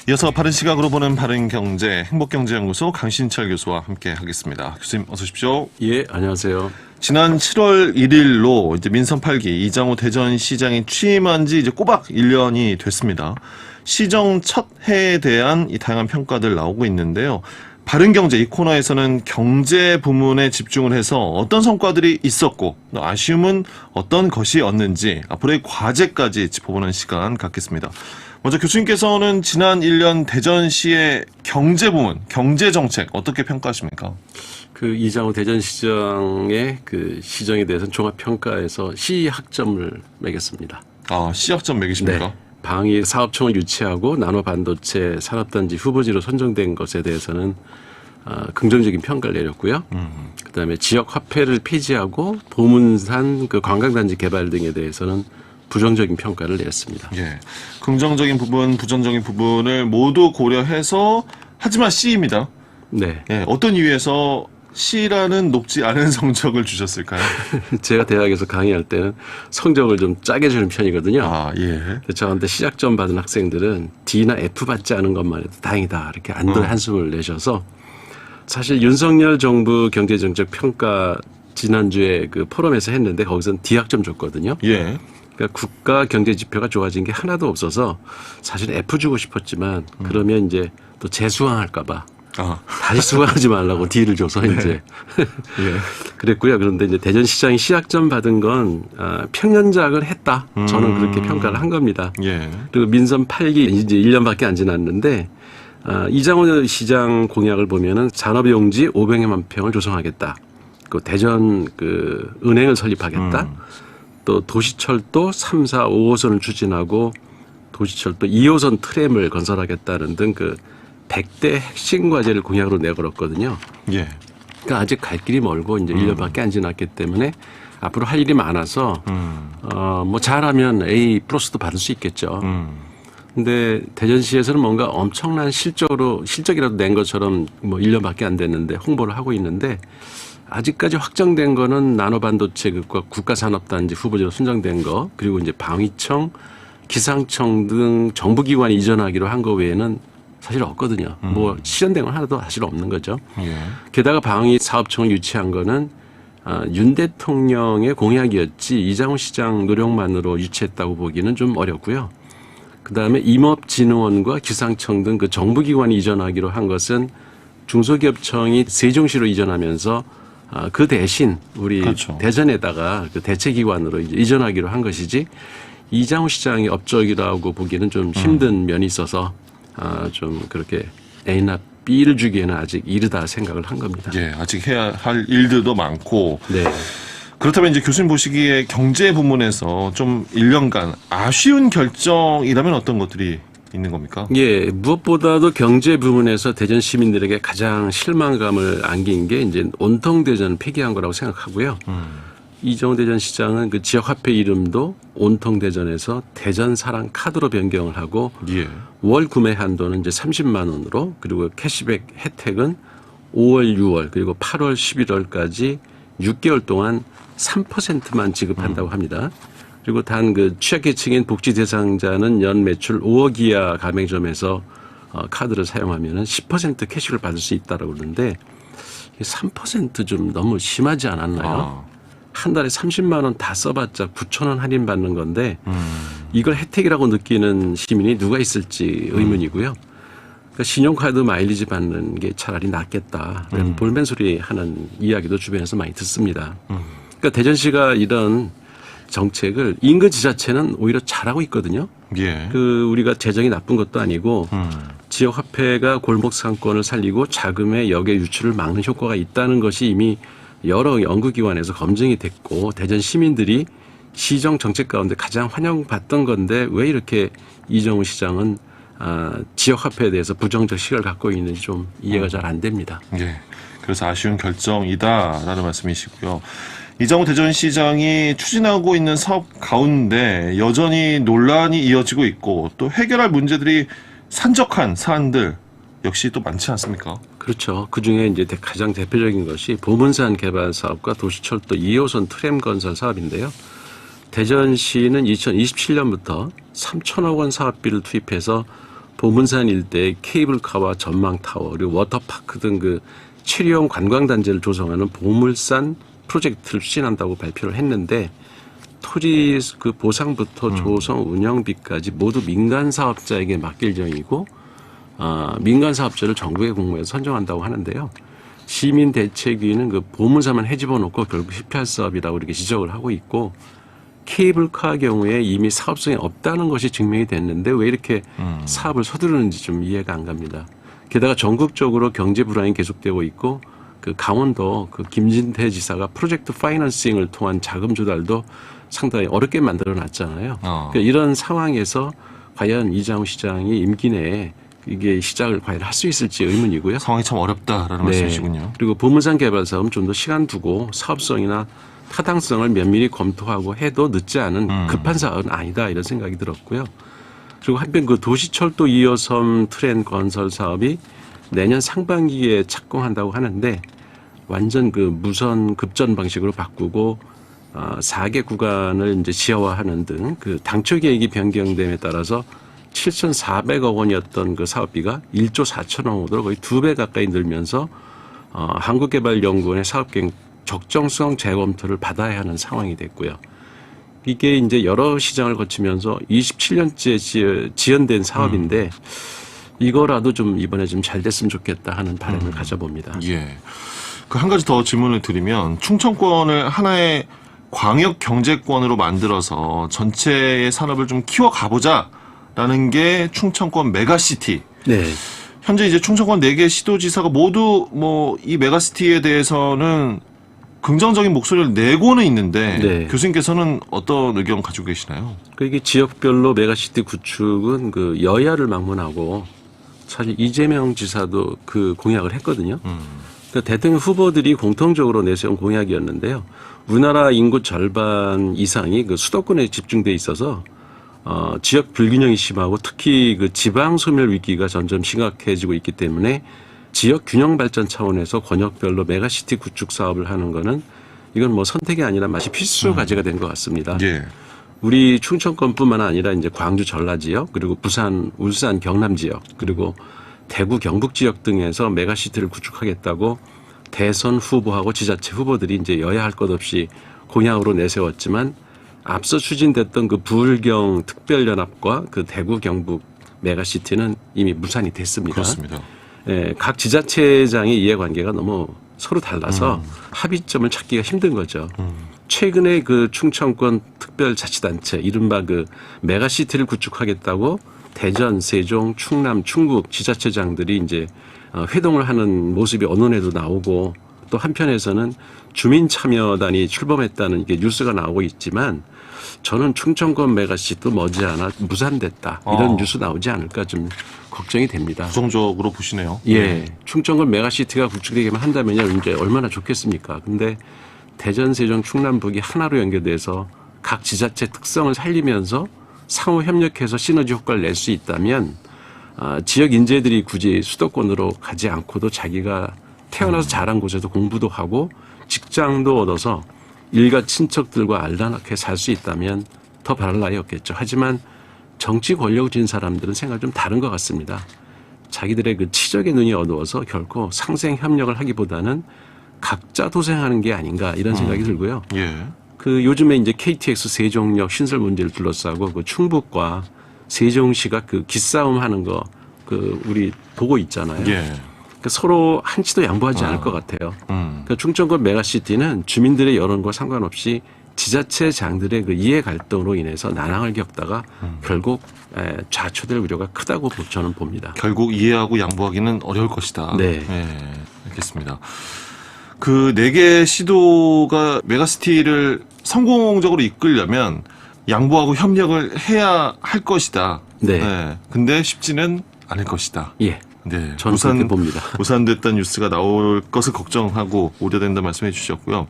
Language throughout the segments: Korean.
이어서 바른 시각으로 보는 바른경제 행복경제연구소 강신철 교수와 함께 하겠습니다. 교수님 어서 오십시오. 예, 안녕하세요. 지난 7월 1일로 이제 민선 8기 이장우 대전시장이 취임한 지 이제 꼬박 1년이 됐습니다. 시정 첫 해에 대한 이 다양한 평가들 나오고 있는데요. 바른경제 이 코너에서는 경제 부문에 집중을 해서 어떤 성과들이 있었고 또 아쉬움은 어떤 것이었는지 앞으로의 과제까지 짚어보는 시간 갖겠습니다. 먼저 교수님께서는 지난 1년 대전시의 경제 부문, 경제 정책 어떻게 평가하십니까? 그 이장우 대전시장의 그 시정에 대해서는 종합평가에서 C학점을 매겼습니다. 아, C학점 매기십니까? 네. 방위 사업청을 유치하고 나노반도체 산업단지 후보지로 선정된 것에 대해서는 긍정적인 평가를 내렸고요. 그다음에 지역 화폐를 폐지하고 보문산 그 관광단지 개발 등에 대해서는 부정적인 평가를 내렸습니다. 예, 긍정적인 부분, 부정적인 부분을 모두 고려해서 하지만 C입니다. 네. 예, 어떤 이유에서 C라는 높지 않은 성적을 주셨을까요? 제가 대학에서 강의할 때는 성적을 좀 짜게 주는 편이거든요. 아, 예. 저한테 C학점 받은 학생들은 D나 F 받지 않은 것만 해도 다행이다. 이렇게 안도의 한숨을 내셔서 사실 윤석열 정부 경제정책 평가 지난주에 그 포럼에서 했는데 거기서는 D학점 줬거든요. 예. 그러니까 국가 경제 지표가 좋아진 게 하나도 없어서 사실 F 주고 싶었지만 그러면 이제 또 재수강할까 봐 다시 수강하지 말라고 D를 줘서 네. 이제 예. 그랬고요. 그런데 이제 대전시장이 C학점 받은 건 평년작을 했다. 저는 그렇게 평가를 한 겁니다. 예. 그리고 민선 8기 이제 1년밖에 안 지났는데 이장우 시장 공약을 보면은 산업용지 500만 평을 조성하겠다. 그 대전 그 은행을 설립하겠다. 또 도시철도 3, 4, 5호선을 추진하고 도시철도 2호선 트램을 건설하겠다는 등 그 100대 핵심 과제를 공약으로 내걸었거든요. 예. 그러니까 아직 갈 길이 멀고 이제 1년밖에 안 지났기 때문에 앞으로 할 일이 많아서 뭐 잘하면 A 플러스도 받을 수 있겠죠. 근데 대전시에서는 뭔가 엄청난 실적이라도 낸 것처럼 뭐 1년밖에 안 됐는데 홍보를 하고 있는데 아직까지 확정된 거는 나노반도체 국가산업단지 후보지로 선정된 거 그리고 이제 방위청, 기상청 등 정부기관 이전하기로 한 거 외에는 사실 없거든요. 뭐 실현된 건 하나도 사실 없는 거죠. 예. 게다가 방위사업청을 유치한 거는 윤 대통령의 공약이었지 이장우 시장 노력만으로 유치했다고 보기는 좀 어렵고요. 그다음에 임업진흥원과 기상청 등 그 정부기관이 이전하기로 한 것은 중소기업청이 세종시로 이전하면서 그 대신 우리 그렇죠. 대전에다가 그 대체기관으로 이전하기로 한 것이지 이장우 시장의 업적이라고 보기는 좀 힘든 면이 있어서 좀 그렇게 A나 B를 주기에는 아직 이르다 생각을 한 겁니다. 예, 아직 해야 할 일들도 많고. 네. 그렇다면 이제 교수님 보시기에 경제 부문에서 좀 1년간 아쉬운 결정이라면 어떤 것들이 있는 겁니까? 예, 무엇보다도 경제 부문에서 대전 시민들에게 가장 실망감을 안긴 게 이제 온통대전 폐기한 거라고 생각하고요. 이장우 대전시장은 그 지역화폐 이름도 온통대전에서 대전사랑 카드로 변경을 하고 예. 월 구매 한도는 이제 30만 원으로 그리고 캐시백 혜택은 5월, 6월 그리고 8월, 11월까지 6개월 동안 3%만 지급한다고 합니다. 그리고 단 그 취약계층인 복지 대상자는 연 매출 5억 이하 가맹점에서 카드를 사용하면은 10% 캐시를 받을 수 있다라고 그러는데 3% 좀 너무 심하지 않았나요? 한 달에 30만 원 다 써봤자 9천 원 할인 받는 건데 이걸 혜택이라고 느끼는 시민이 누가 있을지 의문이고요. 그러니까 신용카드 마일리지 받는 게 차라리 낫겠다. 볼멘 소리 하는 이야기도 주변에서 많이 듣습니다. 그러니까 대전시가 이런 정책을 인근 지자체는 오히려 잘하고 있거든요. 예. 그 우리가 재정이 나쁜 것도 아니고 지역 화폐가 골목 상권을 살리고 자금의 역의 유출을 막는 효과가 있다는 것이 이미 여러 연구기관에서 검증이 됐고 대전 시민들이 시정 정책 가운데 가장 환영받던 건데 왜 이렇게 이장우 시장은 지역 화폐에 대해서 부정적 시각을 갖고 있는지 좀 이해가 잘 안 됩니다. 예. 그래서 아쉬운 결정이다라는 말씀이시고요. 이장우 대전시장이 추진하고 있는 사업 가운데 여전히 논란이 이어지고 있고 또 해결할 문제들이 산적한 사안들 역시 또 많지 않습니까? 그렇죠. 그중에 이제 가장 대표적인 것이 보문산 개발 사업과 도시철도 2호선 트램 건설 사업인데요. 대전시는 2027년부터 3천억 원 사업비를 투입해서 보문산 일대의 케이블카와 전망타워 그리고 워터파크 등 그 체류형 관광단지를 조성하는 보물산 프로젝트를 추진한다고 발표를 했는데 토지 그 보상부터 조성 운영비까지 모두 민간 사업자에게 맡길 예정이고 민간 사업자를 정부의 공모해서 선정한다고 하는데요. 시민대책위는 그 보문산만 해집어 놓고 결국 실패할 사업이라고 이렇게 지적을 하고 있고 케이블카 경우에 이미 사업성이 없다는 것이 증명이 됐는데 왜 이렇게 사업을 서두르는지 좀 이해가 안 갑니다. 게다가 전국적으로 경제 불황이 계속되고 있고 그 강원도 그 김진태 지사가 프로젝트 파이낸싱을 통한 자금 조달도 상당히 어렵게 만들어 놨잖아요. 그러니까 이런 상황에서 과연 이장우 시장이 임기 내에 이게 시작을 과연 할 수 있을지 의문이고요. 상황이 참 어렵다라는 말씀이시군요. 그리고 보문산 개발 사업은 좀 더 시간 두고 사업성이나 타당성을 면밀히 검토하고 해도 늦지 않은 급한 사업은 아니다 이런 생각이 들었고요. 그리고 한편 그 도시철도 2호선 트램 건설 사업이 내년 상반기에 착공한다고 하는데 완전 그 무선 급전 방식으로 바꾸고 4개 구간을 이제 지하화하는 등 그 당초 계획이 변경됨에 따라서 7,400억 원이었던 그 사업비가 1조 4천억 원으로 거의 2배 가까이 늘면서 한국개발연구원의 사업계획 적정성 재검토를 받아야 하는 상황이 됐고요. 이게 이제 여러 시장을 거치면서 27년째 지연된 사업인데 이거라도 좀 이번에 좀 잘 됐으면 좋겠다 하는 바람을 가져봅니다. 예. 그 한 가지 더 질문을 드리면 충청권을 하나의 광역 경제권으로 만들어서 전체의 산업을 좀 키워 가보자라는 게 충청권 메가시티. 네. 현재 이제 충청권 4개 시도지사가 모두 뭐 이 메가시티에 대해서는 긍정적인 목소리를 내고는 있는데 네. 교수님께서는 어떤 의견 가지고 계시나요? 이게 지역별로 메가시티 구축은 그 여야를 막론하고 사실 이재명 지사도 그 공약을 했거든요. 그러니까 대통령 후보들이 공통적으로 내세운 공약이었는데요. 우리나라 인구 절반 이상이 그 수도권에 집중돼 있어서 지역 불균형이 심하고 특히 그 지방 소멸 위기가 점점 심각해지고 있기 때문에 지역 균형 발전 차원에서 권역별로 메가시티 구축 사업을 하는 거는 이건 뭐 선택이 아니라 마치 필수 과제가 된 것 같습니다. 예. 우리 충청권뿐만 아니라 이제 광주 전라 지역 그리고 부산, 울산, 경남 지역 그리고 대구, 경북 지역 등에서 메가시티를 구축하겠다고 대선 후보하고 지자체 후보들이 이제 여야 할 것 없이 공약으로 내세웠지만 앞서 추진됐던 그 부울경 특별연합과 그 대구, 경북 메가시티는 이미 무산이 됐습니다. 그렇습니다. 예, 각 지자체장의 이해관계가 너무 서로 달라서 합의점을 찾기가 힘든 거죠. 최근에 그 충청권 특별자치단체 이른바 그 메가시티를 구축하겠다고 대전, 세종, 충남, 충북 지자체장들이 이제 회동을 하는 모습이 언론에도 나오고 또 한편에서는 주민참여단이 출범했다는 이게 뉴스가 나오고 있지만 저는 충청권 메가시티도 머지않아 무산됐다 이런 뉴스 나오지 않을까 좀 걱정이 됩니다. 부정적으로 보시네요. 예, 충청권 메가시티가 구축되기만 한다면요 이제 얼마나 좋겠습니까? 근데 대전, 세종, 충남북이 하나로 연결돼서 각 지자체 특성을 살리면서 상호 협력해서 시너지 효과를 낼 수 있다면 지역 인재들이 굳이 수도권으로 가지 않고도 자기가 태어나서 자란 곳에서 공부도 하고 직장도 얻어서 일가 친척들과 알다나게 살 수 있다면 더 바랄 나위 없겠죠. 하지만 정치 권력을 쥔 사람들은 생각이 좀 다른 것 같습니다. 자기들의 그 치적의 눈이 어두워서 결코 상생 협력을 하기보다는 각자 도생하는 게 아닌가 이런 생각이 들고요. 예. 그 요즘에 이제 KTX 세종역 신설 문제를 둘러싸고 그 충북과 세종시가 그 기싸움 하는 거 그 우리 보고 있잖아요. 예. 그러니까 서로 한치도 양보하지 않을 것 같아요. 음. 충청권 메가시티는 주민들의 여론과 상관없이 지자체장들의 그 이해 갈등으로 인해서 난항을 겪다가 결국 좌초될 우려가 크다고 저는 봅니다. 결국 이해하고 양보하기는 어려울 것이다. 네. 예, 알겠습니다. 그 4개 시도가 메가시티를 성공적으로 이끌려면 양보하고 협력을 해야 할 것이다. 네. 근데 쉽지는 않을 것이다. 예. 네. 저는 그렇게 봅니다. 무산됐다는 뉴스가 나올 것을 걱정하고 우려된다 말씀해 주셨고요.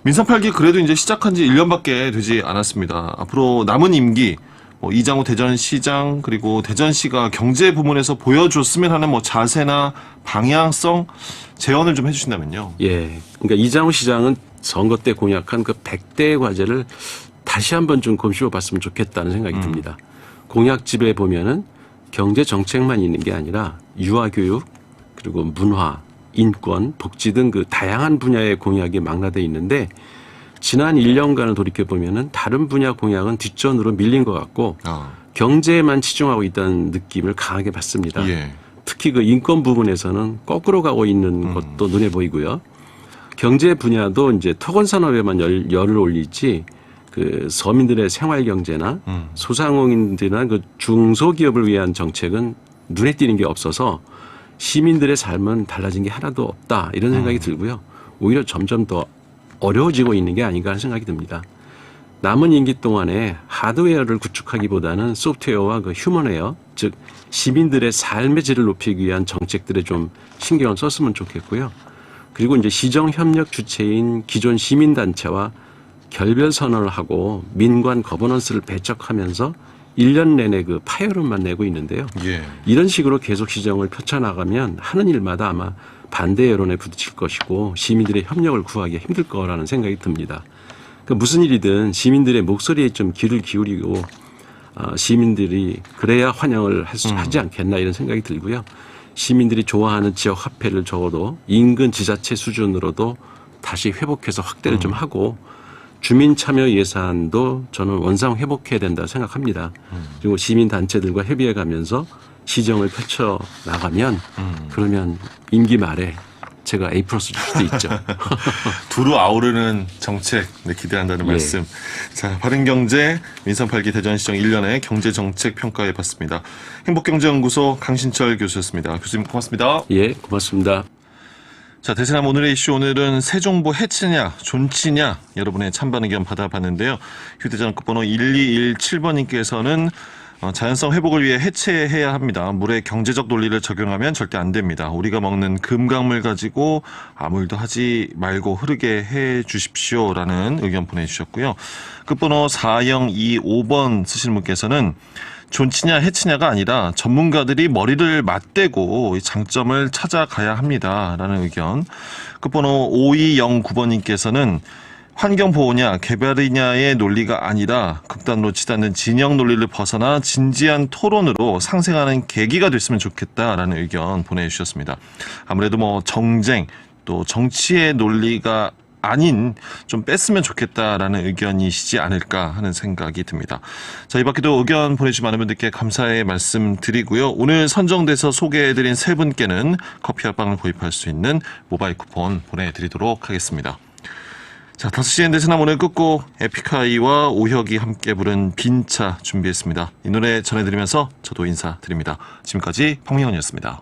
민선 8기 그래도 이제 시작한 지 1년밖에 되지 않았습니다. 앞으로 남은 임기 이장우 대전시장 그리고 대전시가 경제 부문에서 보여줬으면 하는 자세나 방향성 제언을 좀 해주신다면요. 예. 그러니까 이장우 시장은 선거 때 공약한 그 100대의 과제를 다시 한번 좀 곰씹어 봤으면 좋겠다는 생각이 듭니다. 공약집에 보면은 경제 정책만 있는 게 아니라 유아 교육 그리고 문화, 인권, 복지 등 그 다양한 분야의 공약이 망라돼 있는데 지난 1년간을 돌이켜 보면은 다른 분야 공약은 뒷전으로 밀린 것 같고 경제에만 치중하고 있다는 느낌을 강하게 받습니다. 예. 특히 그 인권 부분에서는 거꾸로 가고 있는 것도 눈에 보이고요. 경제 분야도 이제 토건 산업에만 열을 올리지 그 서민들의 생활 경제나 소상공인들이나 그 중소기업을 위한 정책은 눈에 띄는 게 없어서 시민들의 삶은 달라진 게 하나도 없다 이런 생각이 들고요. 오히려 점점 더 어려워지고 있는 게 아닌가 하는 생각이 듭니다. 남은 임기 동안에 하드웨어를 구축하기보다는 소프트웨어와 그 휴먼웨어, 즉 시민들의 삶의 질을 높이기 위한 정책들에 좀 신경을 썼으면 좋겠고요. 그리고 이제 시정 협력 주체인 기존 시민단체와 결별 선언을 하고 민관 거버넌스를 배척하면서 1년 내내 그 파열음만 내고 있는데요. 예. 이런 식으로 계속 시정을 펼쳐나가면 하는 일마다 아마 반대 여론에 부딪힐 것이고 시민들의 협력을 구하기 힘들 거라는 생각이 듭니다. 그 무슨 일이든 시민들의 목소리에 좀 귀를 기울이고 시민들이 그래야 환영을 하지 않겠나 이런 생각이 들고요. 시민들이 좋아하는 지역 화폐를 적어도 인근 지자체 수준으로도 다시 회복해서 확대를 좀 하고 주민 참여 예산도 저는 원상 회복해야 된다 생각합니다. 그리고 시민 단체들과 협의해 가면서 시정을 펼쳐 나가면 그러면 임기 말에 제가 A+ 줄 수도 있죠. 두루 아우르는 정책 기대한다는 말씀. 자, 바른경제 민선 8기 대전시정 1년의 경제정책 평가해 봤습니다. 행복경제연구소 강신철 교수였습니다. 교수님 고맙습니다. 예, 고맙습니다. 자, 대세남 오늘의 이슈 오늘은 새 정부 해치냐 존치냐 여러분의 찬반 의견 받아봤는데요. 휴대전화 끝번호 1217번님께서는 자연성 회복을 위해 해체해야 합니다. 물의 경제적 논리를 적용하면 절대 안 됩니다. 우리가 먹는 금강물 가지고 아무 일도 하지 말고 흐르게 해 주십시오라는 의견 보내주셨고요. 끝번호 4025번 쓰시는 분께서는 존치냐 해치냐가 아니라 전문가들이 머리를 맞대고 장점을 찾아가야 합니다라는 의견. 끝번호 5209번님께서는 환경보호냐 개발이냐의 논리가 아니라 극단으로 치닫는 진영 논리를 벗어나 진지한 토론으로 상생하는 계기가 됐으면 좋겠다라는 의견 보내주셨습니다. 아무래도 정쟁 또 정치의 논리가 아닌 좀 뺐으면 좋겠다라는 의견이시지 않을까 하는 생각이 듭니다. 자, 이 밖에도 의견 보내주신 많은 분들께 감사의 말씀 드리고요. 오늘 선정돼서 소개해드린 세 분께는 커피와 빵을 구입할 수 있는 모바일 쿠폰 보내드리도록 하겠습니다. 자, 5시엔 대세남 오늘 끝곡 에픽하이와 오혁이 함께 부른 빈차 준비했습니다. 이 노래 전해드리면서 저도 인사드립니다. 지금까지 황명원이었습니다.